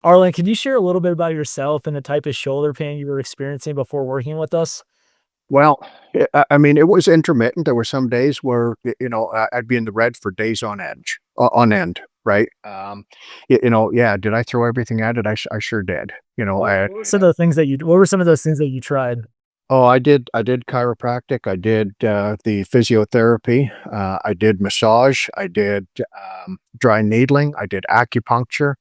Arlen, can you share a little bit about yourself and the type of shoulder pain you were experiencing before working with us? Well, I mean, it was intermittent. There were some days where, I'd be in the red for days on end, right? Yeah. Did I throw everything at it? I sure did. What were some of the things that you what were some of those things that you tried? I did chiropractic. I did the physiotherapy. I did massage. I did dry needling. I did acupuncture.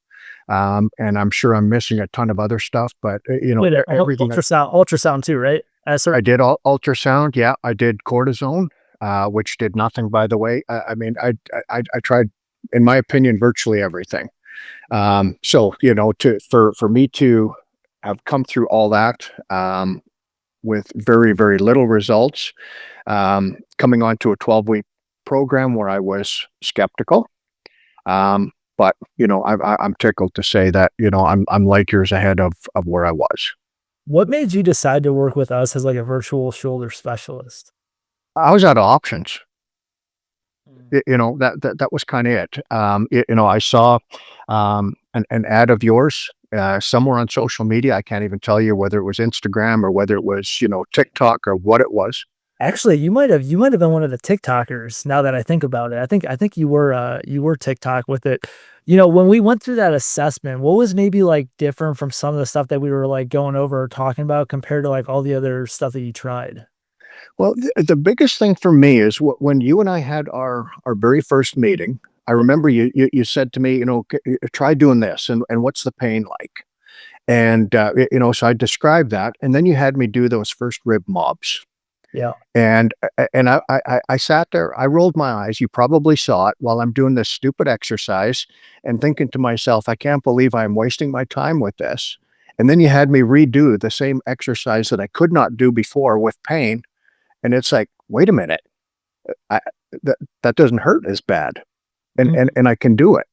And I'm sure I'm missing a ton of other stuff, but Wait, everything ultrasound too, right? I did ultrasound. Yeah, I did cortisone, which did nothing, by the way. I mean, I tried, in my opinion, virtually everything. So for me to have come through all that with very very little results, coming onto a 12-week program where I was skeptical. But I'm tickled to say that I'm light years ahead of where I was. What made you decide to work with us as like a virtual shoulder specialist? I was out of options. Mm. That was kinda it. I saw, an ad of yours, somewhere on social media. I can't even tell you whether it was Instagram or whether it was, TikTok or what it was. Actually, you might have been one of the TikTokers now that I think about it. I think you were TikTok with it. When we went through that assessment, what was maybe like different from some of the stuff that we were like going over or talking about compared to like all the other stuff that you tried? Well, the biggest thing for me is when you and I had our very first meeting. I remember you said to me, "Try doing this, and what's the pain like?" And, so I described that, and then you had me do those first rib mobs. Yeah. And I sat there, I rolled my eyes, you probably saw it while I'm doing this stupid exercise and thinking to myself, "I can't believe I'm wasting my time with this." And then you had me redo the same exercise that I could not do before with pain, and it's like, "Wait a minute, I that doesn't hurt as bad, and Mhm. and and I can do it."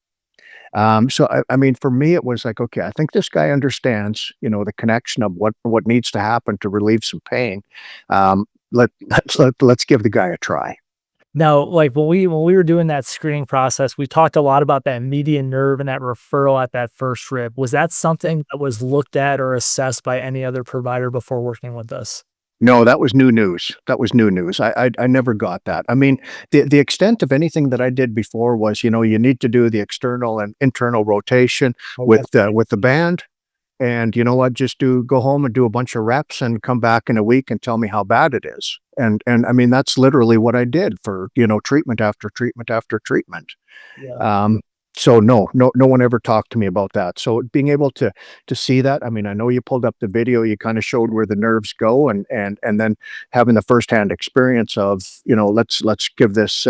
So I mean, for me, it was like, okay, I think this guy understands, the connection of what needs to happen to relieve some pain. Let's give the guy a try. Now, like when we were doing that screening process, we talked a lot about that median nerve and that referral at that first rib. Was that something that was looked at or assessed by any other provider before working with us? No, that was new news. That was new news. I never got that. I mean, the extent of anything that I did before was, you need to do the external and internal rotation Oh, that's with the band. And you know what? Just go home and do a bunch of reps and come back in a week and tell me how bad it is. And I mean, that's literally what I did for, treatment after treatment after treatment. yeah. Um, so no one ever talked to me about that. So being able to see that, I mean, I know you pulled up the video, you kind of showed where the nerves go, and then having the firsthand experience of, let's give this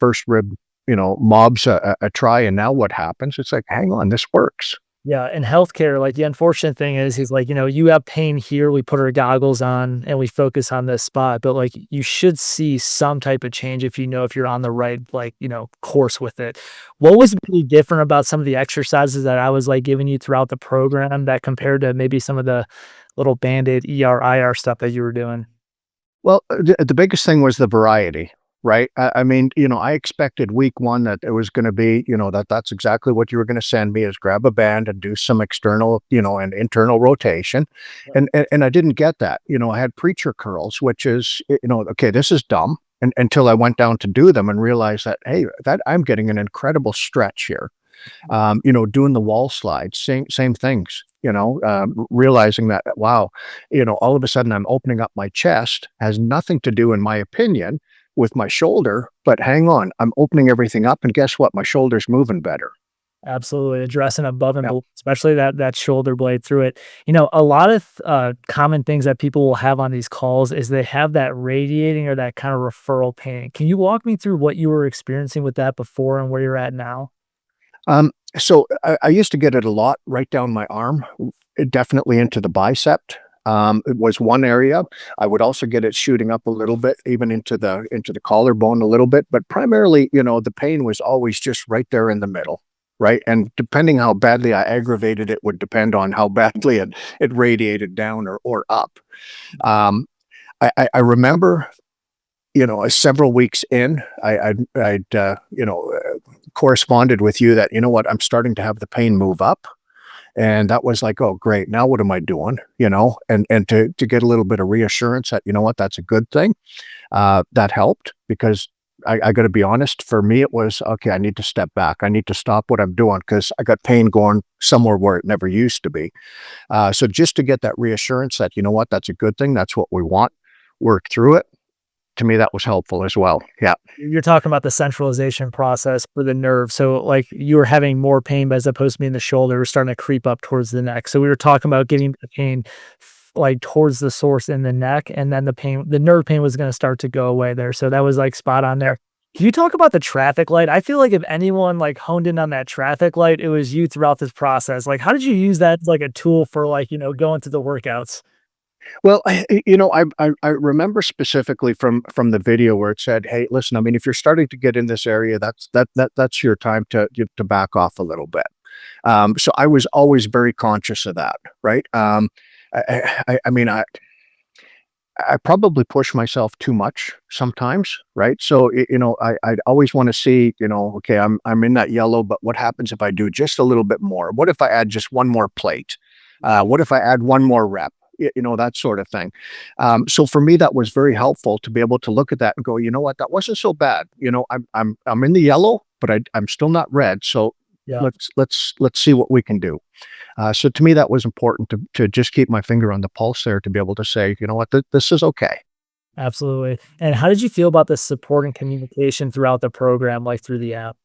first rib, mobs a try, and now what happens? It's like, hang on, this works. Yeah, in healthcare, like, the unfortunate thing is he's like, "You have pain here, we put our goggles on, and we focus on this spot," but, like, you should see some type of change if you know if you're on the right, like, course with it. What was really different about some of the exercises that I was, like, giving you throughout the program that compared to maybe some of the little Band-Aid ER, IR stuff that you were doing? Well, the biggest thing was the variety, right? I mean, I expected week 1 that it was gonna be, that's exactly what you were gonna send me is grab a band and do some external, and internal rotation, and I didn't get that. I had preacher curls, which is, okay, this is dumb, and until I went down to do them and realized that, hey, that I'm getting an incredible stretch here. Doing the wall slides, same things, realizing that, wow, all of a sudden I'm opening up my chest, has nothing to do, in my opinion, with my shoulder, but hang on, I'm opening everything up, and guess what? My shoulder's moving better. Absolutely, addressing above and Yeah. below, especially that shoulder blade through it. A lot of, common things that people will have on these calls is they have that radiating or that kind of referral pain. Can you walk me through what you were experiencing with that before and where you're at now? So I used to get it a lot right down my arm, definitely into the bicep. It was one area. I would also get it shooting up a little bit, even into the collarbone a little bit, but primarily, the pain was always just right there in the middle, right? And depending how badly I aggravated it would depend on how badly it radiated down or up. Um, I remember, several weeks in, I'd corresponded with you that, you know what, I'm starting to have the pain move up. And that was like, "Oh, great. Now what am I doing?" And to get a little bit of reassurance that, you know what, that's a good thing, that helped because I gotta be honest, for me, it was, "Okay, I need to step back. I need to stop what I'm doing because I got pain going somewhere where it never used to be." So just to get that reassurance that, you know what, that's a good thing, that's what we want, work through it, to me, that was helpful as well. Yeah. You're talking about the centralization process for the nerve. So, like, you were having more pain, but as opposed to being the shoulder, it was starting to creep up towards the neck. So we were talking about getting the pain like towards the source in the neck, and then the nerve pain was going to start to go away there. So that was like spot on there. Can you talk about the traffic light? I feel like if anyone like honed in on that traffic light, it was you throughout this process. Like, how did you use that as like a tool for like, going through the workouts? Well, I remember specifically from the video where it said, "Hey, listen, I mean, if you're starting to get in this area, that's your time to back off a little bit." So I was always very conscious of that, right? I mean, I probably push myself too much sometimes, right? So, I'd always want to see, okay, I'm in that yellow, but what happens if I do just a little bit more? What if I add just one more plate? What if I add one more rep? That sort of thing. So for me, that was very helpful to be able to look at that and go, you know what, that wasn't so bad. I'm in the yellow, but I'm still not red. So Yeah. let's see what we can do. So to me, that was important to just keep my finger on the pulse there to be able to say, you know what, this is okay. Absolutely. And how did you feel about the support and communication throughout the program, like through the app?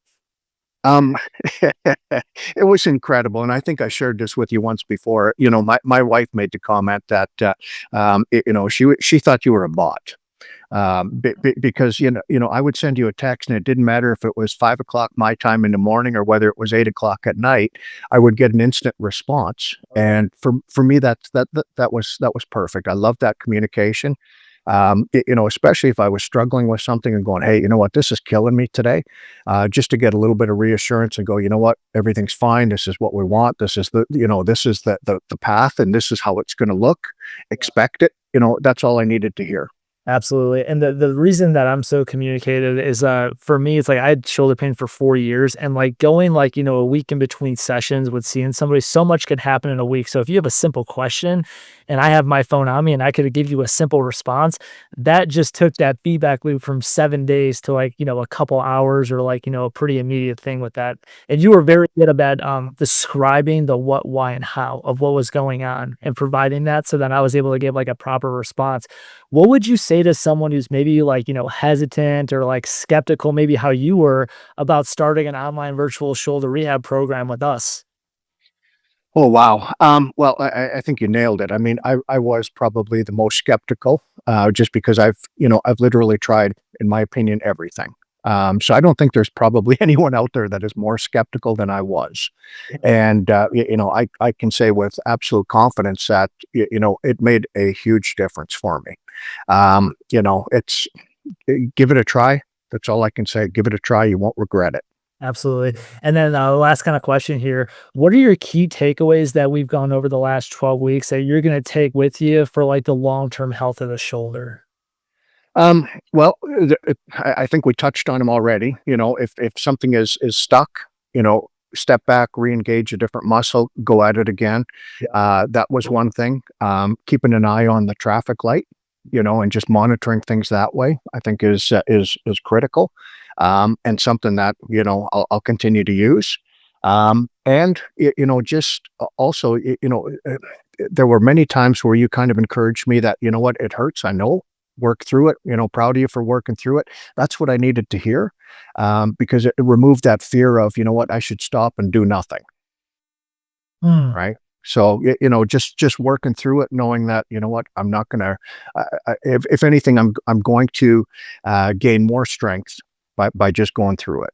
Um, it was incredible, and I think I shared this with you once before. My wife made the comment that she thought you were a bot. Because I would send you a text, and it didn't matter if it was 5 o'clock my time in the morning or whether it was 8 o'clock at night. I would get an instant response, and for me, that was perfect. I love that communication. Especially if I was struggling with something and going, "Hey, you know what? This is killing me today." Just to get a little bit of reassurance and go, "You know what? Everything's fine. This is what we want. This is the path, and this is how it's going to look. Expect it." That's all I needed to hear. Absolutely, and the reason that I'm so communicative is, for me, it's like I had shoulder pain for 4 years, and, like, going, like, a week in between sessions with seeing somebody, so much could happen in a week, so if you have a simple question, and I have my phone on me, and I could give you a simple response, that just took that feedback loop from 7 days to, like, a couple hours or, like, a pretty immediate thing with that, and you were very good about, describing the what, why, and how of what was going on and providing that, so then I was able to give, like, a proper response. What would you say to someone who's maybe like, hesitant or like skeptical, maybe how you were about starting an online virtual shoulder rehab program with us? Oh, wow. Well, I think you nailed it. I mean, I was probably the most skeptical, just because I've literally tried, in my opinion, everything. So I don't think there's probably anyone out there that is more skeptical than I was. And, I can say with absolute confidence that, it made a huge difference for me. It's give it a try. That's all I can say. Give it a try. You won't regret it. Absolutely. And then last kind of question here. What are your key takeaways that we've gone over the last 12 weeks that you're going to take with you for like the long-term health of the shoulder? Well, I think we touched on them already. If something is stuck, step back, re-engage a different muscle, go at it again. That was one thing. Keeping an eye on the traffic light, and just monitoring things that way, I think is critical, and something that I'll continue to use. And just also, there were many times where you kind of encouraged me that, you know what, it hurts. I know, work through it, proud of you for working through it. That's what I needed to hear, because it removed that fear of, you know what, I should stop and do nothing. Mm, Right. So, just working through it, knowing that, you know what, I'm not going to, if anything, I'm going to gain more strength by just going through it.